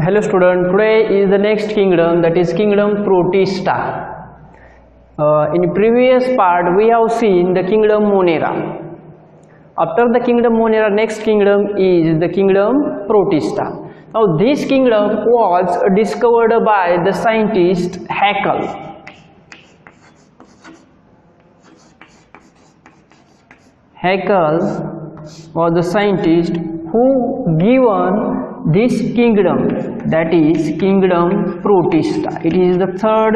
Hello student, today is the next kingdom, that is kingdom Protista. In previous part we have seen the kingdom Monera. After the kingdom Monera, next kingdom is the kingdom Protista. Now this kingdom was discovered by the scientist Haeckel. Haeckel was the scientist who given this kingdom, that is kingdom Protista. It is the third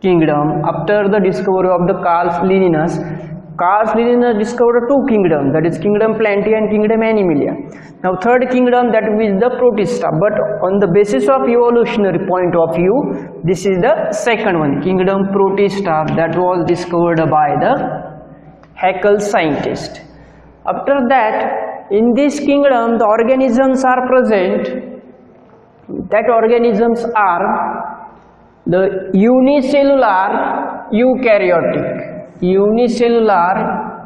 kingdom after the discovery of the Carl Linnaeus. Carl Linnaeus discovered two kingdoms, that is kingdom Plantae and kingdom Animalia. Now third kingdom, that is the Protista, but on the basis of evolutionary point of view, this is the second one, kingdom Protista, that was discovered by the Haeckel scientist. After that, in this kingdom the organisms are present. That organisms are the unicellular eukaryotic. Unicellular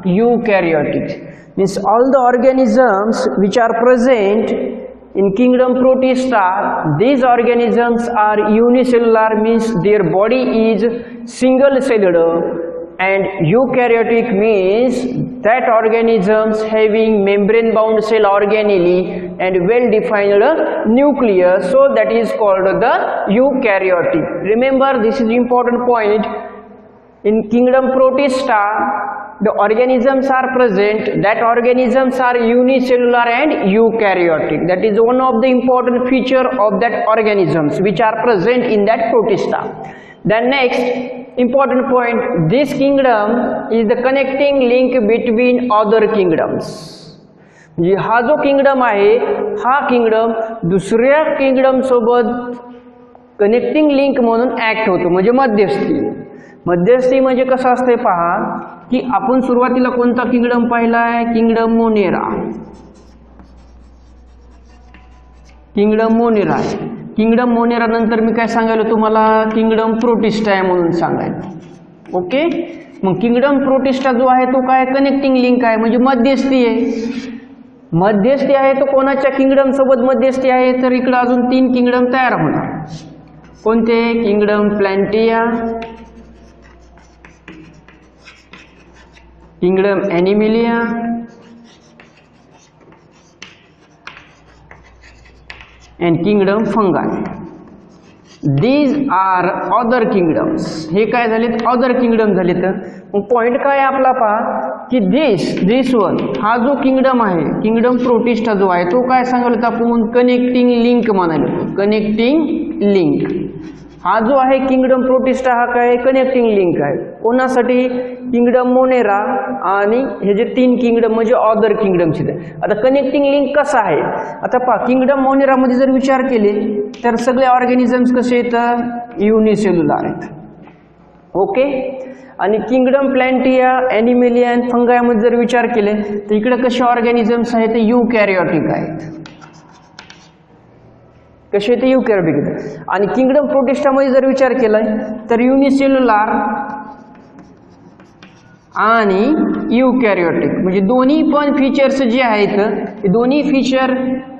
eukaryotic means all the organisms which are present in kingdom Protista, these organisms are unicellular, means their body is single cellular, and eukaryotic means that organisms having membrane bound cell organelle and well defined nucleus, so that is called the eukaryotic. Remember, this is important point. In kingdom Protista, the organisms are present, that organisms are unicellular and eukaryotic. That is one of the important feature of that organisms which are present in that Protista. Then next important point, this kingdom is the connecting link between other kingdoms. म्हणजे हा जो kingdom आहे, हा kingdom दुसऱ्या kingdom सोबत connecting link म्हणून act होतो, म्हणजे मध्यस्थी. मध्यस्थी म्हणजे कसं असते पहा, की आपण सुरुवातीला कोणता किंगडम पाहिलाय, kingdom Monera. Kingdom Monera, kingdom Monera नंतर मी काय सांगायला तुम्हाला, किंगडम प्रोटिस्टा आहे म्हणून सांगायला. ओके, मग किंगडम प्रोटिस्टा जो आहे तो काय, कनेक्टिंग लिंक आहे, म्हणजे मध्यस्थी आहे. मध्यस्थी आहे तो कोणाच्या किंगडम सोबत मध्यस्थी आहे, तर इकडे अजून तीन किंगडम तयार होणार. कोणते, kingdom plantae, kingdom animalia and kingdom fungi. These are other kingdoms. हे काय झालेत, other kingdom झालेत. मग पॉइंट काय आपला पहा, की this one, हा जो किंगडम आहे, किंगडम प्रोटिस्टा जो आहे, तो काय सांगायला आपण कनेक्टिंग लिंक म्हणाले. कनेक्टिंग लिंक हा जो आहे किंगडम प्रोटिस्टा, हा काय कनेक्टिंग लिंक आहे. कोणासाठी, किंगडम मोनेरा आणि हे जे तीन किंगडम म्हणजे अदर किंगडमचे. आता कनेक्टिंग लिंक कसा आहे, आता पहा, किंगडम मोनेरा मध्ये जर विचार केले तर सगळे ऑर्गॅनिझम्स कसे आहेत, युनिसेल्युलर आहेत. ओके, आणि किंगडम प्लॅन्टिया, ॲनिमेलिया आणि फंगाय मध्ये जर विचार केले तर इकडे कसे ऑर्गॅनिझम्स आहेत, युकॅरियोटिक आहेत. कसे ते युकॅरियोटिक. आणि किंगडम प्रोटिस्टा मध्ये जर विचार केलाय तर युनिसेल्युलर आणि युकॅरियोटिक, म्हणजे दोन्ही पण फीचर्स जे आहेत, ते दोन्ही फीचर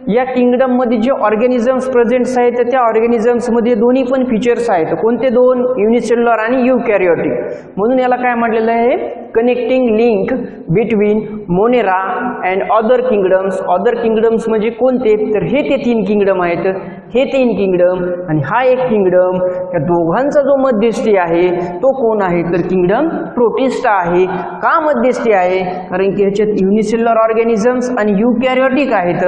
या किंगडम मध्ये जे ऑर्गॅनिझम्स प्रेझेंट्स आहेत त्या ऑर्गॅनिझम्स मध्ये दोन्ही पण फीचर्स आहेत. कोणते दोन, युनिसेल्युलर आणि युकॅरियोटिक. म्हणून याला काय म्हटलेलं आहे, connecting link between Monera and other kingdoms. Other kingdoms म्हणजे कोणते, तर हे ते तीन किंगडम आहेत, हे तीन किंगडम आणि हा एक किंगडम. या दोघांचा जो मध्यस्थी आहे तो कोण आहे, तर किंगडम प्रोटिस्टा आहे. का मध्यस्थी आहे, कारण की ह्याच्यात युनिसेल्युलर ऑर्गॅनिझम्स आणि युकॅरियोटिक आहेत.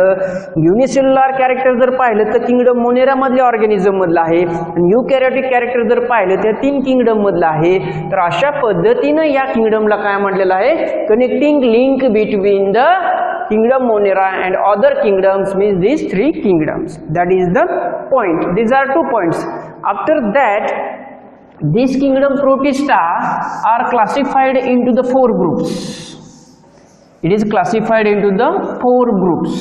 युनिसेल्युलर कॅरेक्टर जर पाहिलं तर किंगडम मोनेरा मधल्या ऑर्गॅनिझम मधला आहे, आणि युकॅरियोटिक कॅरेक्टर जर पाहिलं तर तीन किंगडम मधला आहे. तर अशा पद्धतीनं या किंगडमला काय म्हटलेलं आहे, connecting link between the kingdom monera and other kingdoms, means these three kingdoms. That is the point. These are 2 points. After that, these kingdom Protista are classified into the 4 groups. It is classified into the 4 groups.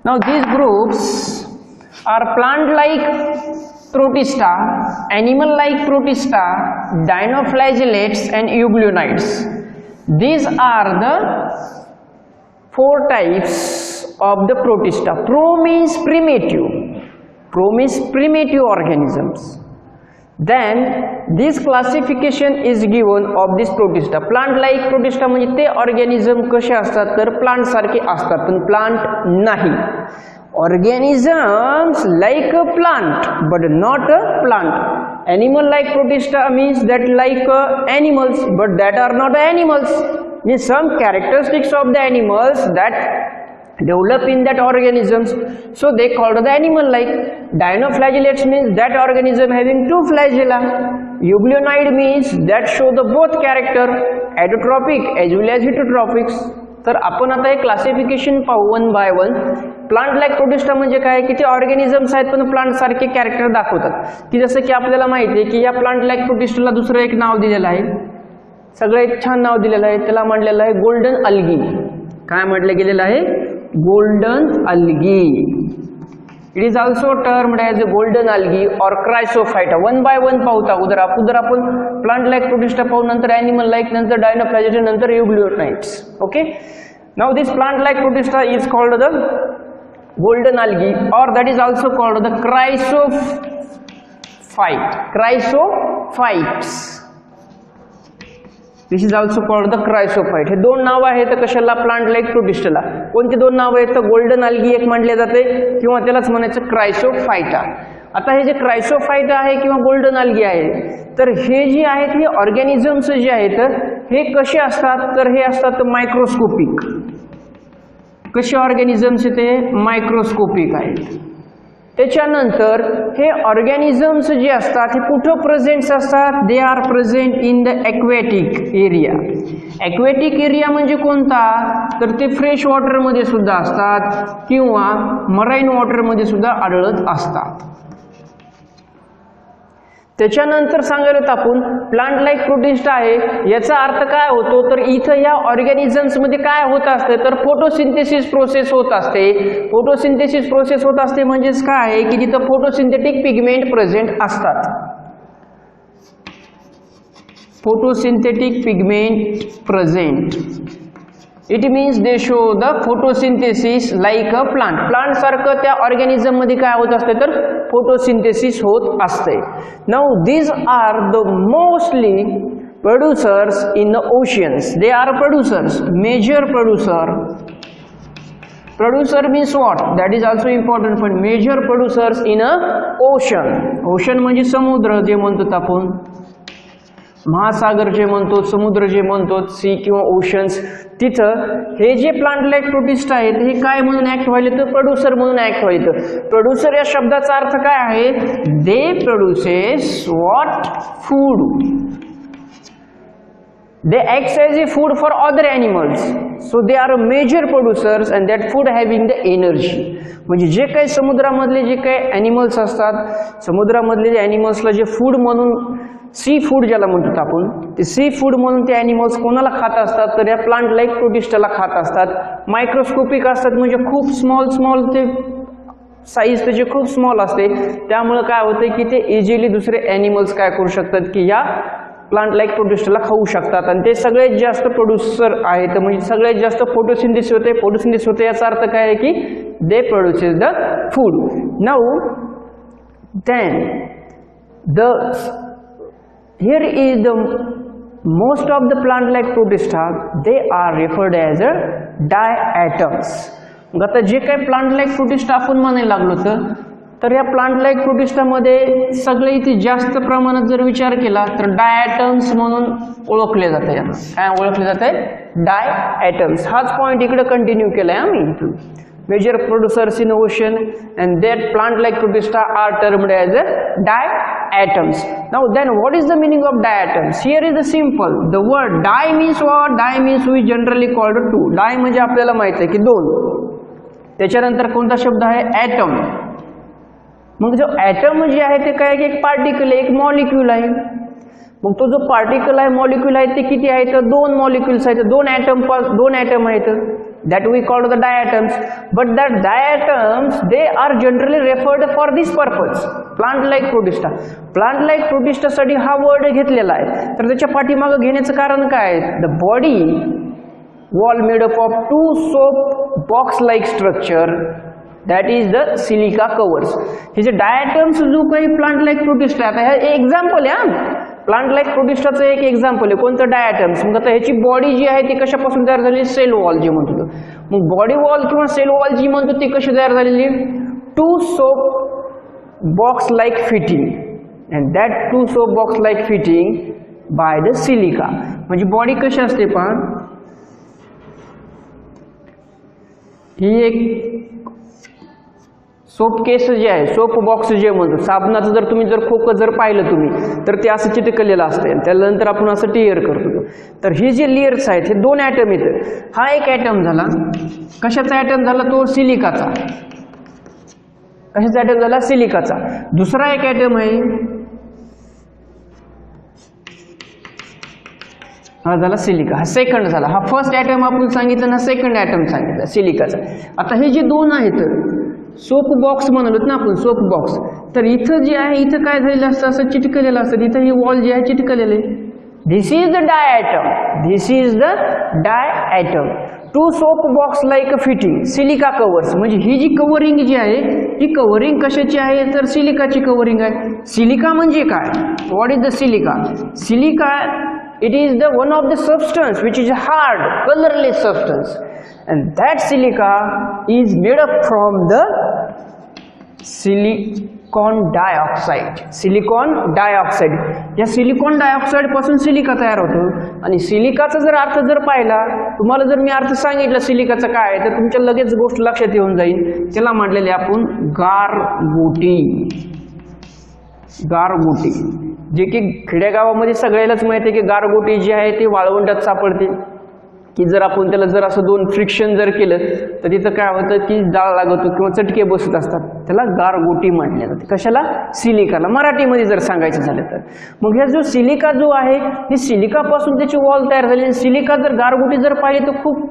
Now these groups are plant-like Protista, animal-like Protista, dinoflagellates and euglenids. These are the 4 types of the Protista. Pro means primitive. means primitive organisms. Then this classification is given of this protista. Plant like protista म्हणजे ते organism कसे असतात तर plant सारखे असतात पण plant नाही. Organisms like a plant but not a plant. Animal like protista means that like animals but that are not animals. Means some characteristics of the animals that develop in that organisms, so they called the animal like. Dinoflagellates means that organism having two flagella. Euglenoid means that show the both character, autotrophic as well as heterotrophics. तर आपण आता हे classification पाहू one by one. Plant like protista म्हणजे काय की ते organisms आहेत पण प्लांट सारखे कॅरेक्टर दाखवतात. की जसं की आपल्याला माहिती आहे की या प्लांट लाईक प्रोटिस्टाला दुसरं एक नाव दिलेलं आहे, सगळं एक छान नाव दिलेलं आहे, त्याला म्हटलेलं आहे गोल्डन अल्गी. काय म्हटलं गेलेलं आहे? Golden algae. It is also termed as a golden algae और क्रायसोफाइटा. वन बाय वन पाहूता. उदर आपण प्लांट लाईक प्रोटिस्टा पाहू, नंतर ॲनिमल लाईक, नंतर डायनोफ्लॅजेलेट, नंतर euglenoids. Okay, now this plant like protista is called the golden algae or that is also called the chrysophytes. This is also called the chrysophyte. हे दोन नाव आहेत कशाला? Plant like प्रोटिस्टाला. कोणती दोन नाव आहेत? गोल्डन अल्गी एक म्हटले जाते किंवा त्यालाच म्हणायचं क्रायसोफाइटा. आता हे जे क्रायसोफाइटा आहे किंवा गोल्डन अल्गी आहे तर हे जे आहेत हे ऑर्गॅनिझम्स जे आहेत हे कसे असतात तर हे असतात मायक्रोस्कोपिक. कसे ऑर्गॅनिझम्स ते मायक्रोस्कोपिक आहेत. त्याच्यानंतर हे ऑर्गॅनिझम्स जे असतात हे कुठं प्रेझेंट असतात? They are present in the aquatic area. Aquatic area म्हणजे कोणता? तर ते फ्रेश वॉटरमध्ये सुद्धा असतात किंवा मराईन वॉटरमध्ये सुद्धा आढळत असतात. त्याच्यानंतर सांगायला आपण प्लांट लाईक प्रोटिस्टा आहे याचा अर्थ काय होतो तर इथं या ऑर्गॅनिझम्स मध्ये काय होत असते तर फोटोसिंथेसिस प्रोसेस होत असते. फोटोसिंथेसिस प्रोसेस होत असते म्हणजेच काय आहे की तिथं फोटोसिंथेटिक पिगमेंट प्रेझेंट असतात. Photosynthetic pigment present. It means they show the photosynthesis like a plant. Plant सारखं त्या ऑर्गॅनिझम मध्ये काय होत असते तर फोटोसिंथेसिस होत असते. Now these are the mostly producers in the oceans. They are producers, major producer. Producer means what? That is also important point. Major producers in a ocean. Ocean म्हणजे समुद्र जे म्हणतो आपण, महासागर जे म्हणतो, समुद्र जे म्हणतो, सी किंवा ओशन्स. तिथं हे जे प्लांट लाईक प्रोटिस्टा आहेत हे काय म्हणून ऍक्ट व्हायला तर प्रोड्युसर म्हणून ऍक्ट व्हायला. प्रोड्युसर या शब्दाचा अर्थ काय आहे? They produces what? Food. They act as a food for other animals. So they are a major producers and that food having the energy. म्हणजे जे काही समुद्रामधले जे काही ॲनिमल्स असतात, समुद्रामधले जे ॲनिमल्सला जे फूड म्हणून सी फूड ज्याला म्हणतो आपण, ते सी फूड म्हणून ते ॲनिमल्स कोणाला खात असतात तर या प्लांट लाईक प्रोटिस्टाला खात असतात. मायक्रोस्कोपिक असतात म्हणजे खूप स्मॉल ते साईज त्याची खूप स्मॉल असते. त्यामुळे काय होतं की ते इझिली दुसरे ॲनिमल्स काय करू शकतात की या प्लांट लाईक प्रोटिस्टाला खाऊ शकतात. आणि ते सगळ्यात जास्त प्रोड्युसर आहेत म्हणजे सगळ्यात जास्त फोटोसिंथेसिस होते. फोटोसिंथेसिस होते याचा अर्थ काय आहे की they produces the food. Now then the here is the most of the plant like protista, they are referred as a diatoms. आता जे काही प्लांट लाईक प्रोटिस्टा आपण म्हणायला लागलो तर या प्लांट लाईक प्रोटिस्टा मध्ये सगळे इथे जास्त प्रमाणात जर विचार केला तर डायटम्स म्हणून ओळखले जाते. यांना काय ओळखले जाते? डायटम्स. हाच पॉइंट इकडे कंटिन्यू केलाय आम्ही. Major producers in ocean and that plant like protista are termed as diatoms. Now then what is the meaning of diatoms? Here is the simple. The word di means what? Di means we generally called two. Di म्हणजे आपल्याला माहित आहे की दोन. त्याच्यानंतर कोणता शब्द आहे? ॲटम. मग जो ॲटम जे आहे ते काय एक पार्टिकल आहे, एक मॉलिक्यूल आहे. मग तो जो पार्टिकल आहे, मॉलिक्यूल आहे ते किती आहेत? दोन मॉलिक्यूल्स आहेत, दोन ॲटम आहेत. That we call the diatoms, but that diatoms they are generally referred for this purpose. Plant like protista. Plant like protista साठी हा वर्ड घेतलेला आहे. तर त्याच्या पाठीमागे घेण्याचं कारण काय आहे? The body wall made up of two soap box like structure that is the silica covers. हे जे डायटम्स जो काही प्लांट लाईक प्रोटिस्टा, आता हे एक्झाम्पल आहे, प्लांट लाईक प्रोटिस्टाचं एक एक्झाम्पल आहे. कोणतं डायटम्स. मग आता ह्याची बॉडी जी आहे ती कशापासून तयार झालेली, सेल वॉल जी म्हणतो. मग बॉडी वॉल किंवा सेल वॉल जी म्हणतो ती कशी तयार झालेली, 2 soap box like fitting, and that 2 soap box like fitting by the silica. म्हणजे बॉडी कशी असते पहा, ही एक सोप केस जे आहे, सोप बॉक्स जे म्हणतो, साबणाचं जर तुम्ही जर खोकं जर पाहिलं तुम्ही तर ते असं चिटकलेलं असतं, त्यानंतर आपण असं टिअर करतो. तर ही जे लेयर्स आहेत हे 2 ॲटम येतं. हा एक ॲटम झाला, कशाचा ॲटम झाला तो, सिलिकाचा. कशाचा ॲटम झाला, सिलिकाचा. दुसरा एक ॲटम आहे, हा झाला सिलिका, हा सेकंड झाला. हा फर्स्ट ॲटम आपण सांगितलं, हा सेकंड ॲटम सांगितलं सिलिकाचा. आता हे जे 2 आहेत, सोप बॉक्स म्हणलो ना आपण, सोप बॉक्स. तर इथं जे आहे इथं काय झालेलं असतं, असं चिटकलेलं असतं, इथं ही वॉल जे आहे चिटकलेलं आहे. This is the diatom, this is the diatom. 2 soap box like a fitting, silica covers. म्हणजे ही जी कव्हरिंग जी आहे ही कव्हरिंग कशाची आहे, तर सिलिकाची कव्हरिंग आहे. सिलिका म्हणजे काय, what is the silica. Silica it is the one of the substance which is hard colorless substance, and that silica is made up from the silicon dioxide. silicon dioxide, या silicon dioxide पासून silica तयार होतो. आणि सिलिकाचा जर अर्थ जर पाहिला, तुम्हाला जर मी अर्थ सांगितलं सिलिकाचा काय आहे, तर तुमच्या लगेच गोष्ट लक्षात येऊन जाईल. त्याला म्हटलेले आपण गारगोटी. गारगोटी जे की खेडेगावामध्ये सगळ्यालाच माहिती आहे की गारगोटी जी आहे ती वाळवंटात सापडते. की जर आपण त्याला जर असं 2 फ्रिक्शन जर केलं तर तिथं काय होतं की जाळ लागतो किंवा चटके बसत असतात, त्याला गारगोटी म्हटले जाते. कशाला, सिलिकाला. मराठीमध्ये जर सांगायचं झालं तर मग ह्या जो सिलिका जो आहे ही सिलिकापासून त्याची वॉल तयार झाली. सिलिका जर गारगोटी जर पाहिली तर खूप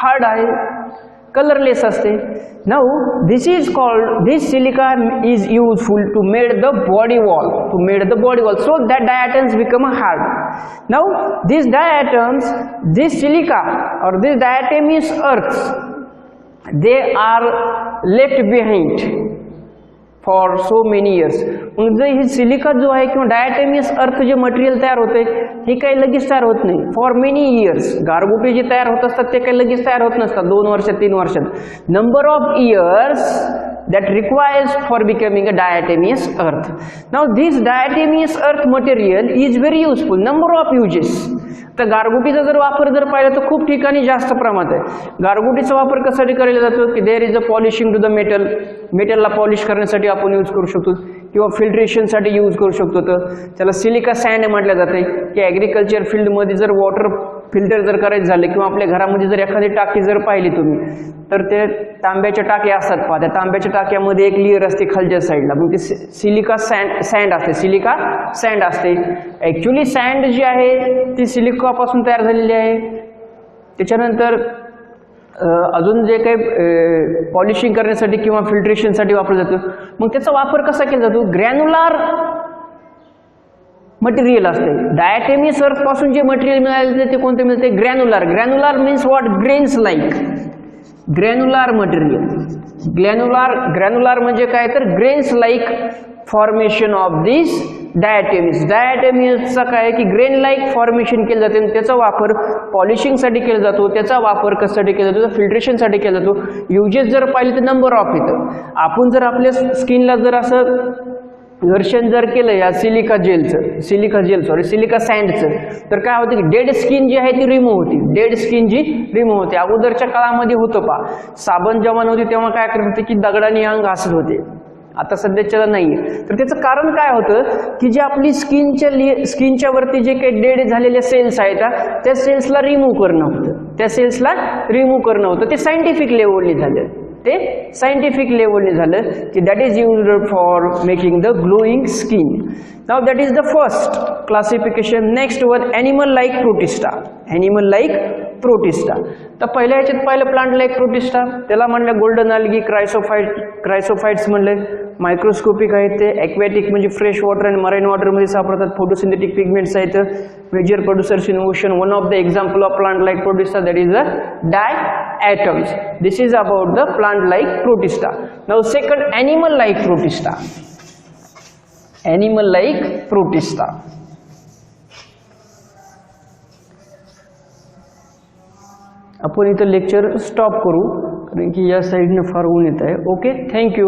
हार्ड आहे, कलरलेस असते. Now this is called, this silica is useful to made the body wall, to made the body wall, so that diatoms become hard. Now this diatoms, this silica or this diatomeous earths, they are left behind for so many years. म्हणजे ही silica जो आहे किंवा डायटोमियस अर्थ जे material तयार होते हे काही लगेच तयार होत नाही. फॉर मेनी इयर्स गारगोटी जे तयार होत असतात ते काही लगेच तयार होत नसतात, 2 वर्षात 3 वर्षात. Number of years that requires for becoming a diatomeous earth. Now this diatomeous earth material is very useful, number of uses. तर गारगोटीचा जर वापर जर पाहिला तर खूप ठिकाणी जास्त प्रमाणात आहे. गारगोटीचा वापर कशासाठी केला जातो की there is a polishing to the metal, मेटलला पॉलिश करण्यासाठी आपण यूज करू शकतो किंवा फिल्ट्रेशनसाठी यूज करू शकतो. तर त्याला सिलिका सँड म्हटलं जाते. की ॲग्रिकल्चर फील्डमध्ये जर वॉटर फिल्टर जर करायचं झालं किंवा आपल्या घरामध्ये जर एखादी टाकी जर पाहिली तुम्ही तर ते तांब्याच्या टाक्या असतात पहा, त्या तांब्याच्या टाक्यामध्ये एक लेअर असते खालच्या साईडला, मग ते सिलिका सँड असते, सिलिका सँड असते. ॲक्च्युली सँड जी आहे ती सिलिकापासून तयार झालेली आहे. त्याच्यानंतर अजून जे काही पॉलिशिंग करण्यासाठी किंवा फिल्ट्रेशनसाठी वापरलं जातं. मग त्याचा वापर कसा केला जातो, ग्रॅन्युलर मटेरियल असते. डायटोमियस अर्थ पासून जे मटेरियल मिळाले ते कोणते मिळते, granular. Granular means what, grains like. Granular material, granular म्हणजे काय तर ग्रेन्स लाईक फॉर्मेशन ऑफ दिस डायटोमियस. डायटोमियसचा काय की ग्रेन लाईक फॉर्मेशन केलं जाते. त्याचा वापर पॉलिशिंगसाठी केला जातो, त्याचा वापर कशासाठी केला जातो, फिल्ट्रेशनसाठी केला जातो. युजेस जर पाहिले तर नंबर ऑफ येतं. आपण जर आपल्या स्किनला जर असं घर्षण जर केलं या सिलिका सँडचं तर काय होतं की डेड स्किन जी आहे ती रिमूव्ह होती. डेड स्किन जी रिमूव्ह होते. अगोदरच्या काळामध्ये होतं पहा, साबण जेव्हा नव्हती तेव्हा काय करत होते की दगडाने अंग घासत होते, आता सध्याच्याला नाही. तर त्याचं कारण काय होतं की जे आपली स्किनच्या वरती जे काही डेड झालेले सेल्स आहेत त्या सेल्सला रिमूव्ह करणं होतं. ते सायंटिफिक लेवलने झालं, ते सायंटिफिक लेवलने झालं की that is used for making the glowing skin. Now that is the first classification. Next one animal like protista. Animal like protista. तर पहिल्या ह्याच्यात पाहिलं प्लांट लाईक प्रोटिस्टा, त्याला म्हणलं गोल्डन अल्गी, क्रायसोफाइट्स म्हणले. मायक्रोस्कोपिक आहेत ते, ॲक्वॅटिक म्हणजे फ्रेश वॉटर आणि मराईन वॉटरमध्ये सापडतात. फोटोसिंथेटिक पिगमेंट्स आहेत. Major producers in ocean. One of the example of plant like Protista that is a atoms. This is about the plant like Protista. Now second, animal like Protista. Animal like Protista. आपण इथं lecture stop करू कारण की या साईडने फार ऊन येत आहे. Okay, thank you.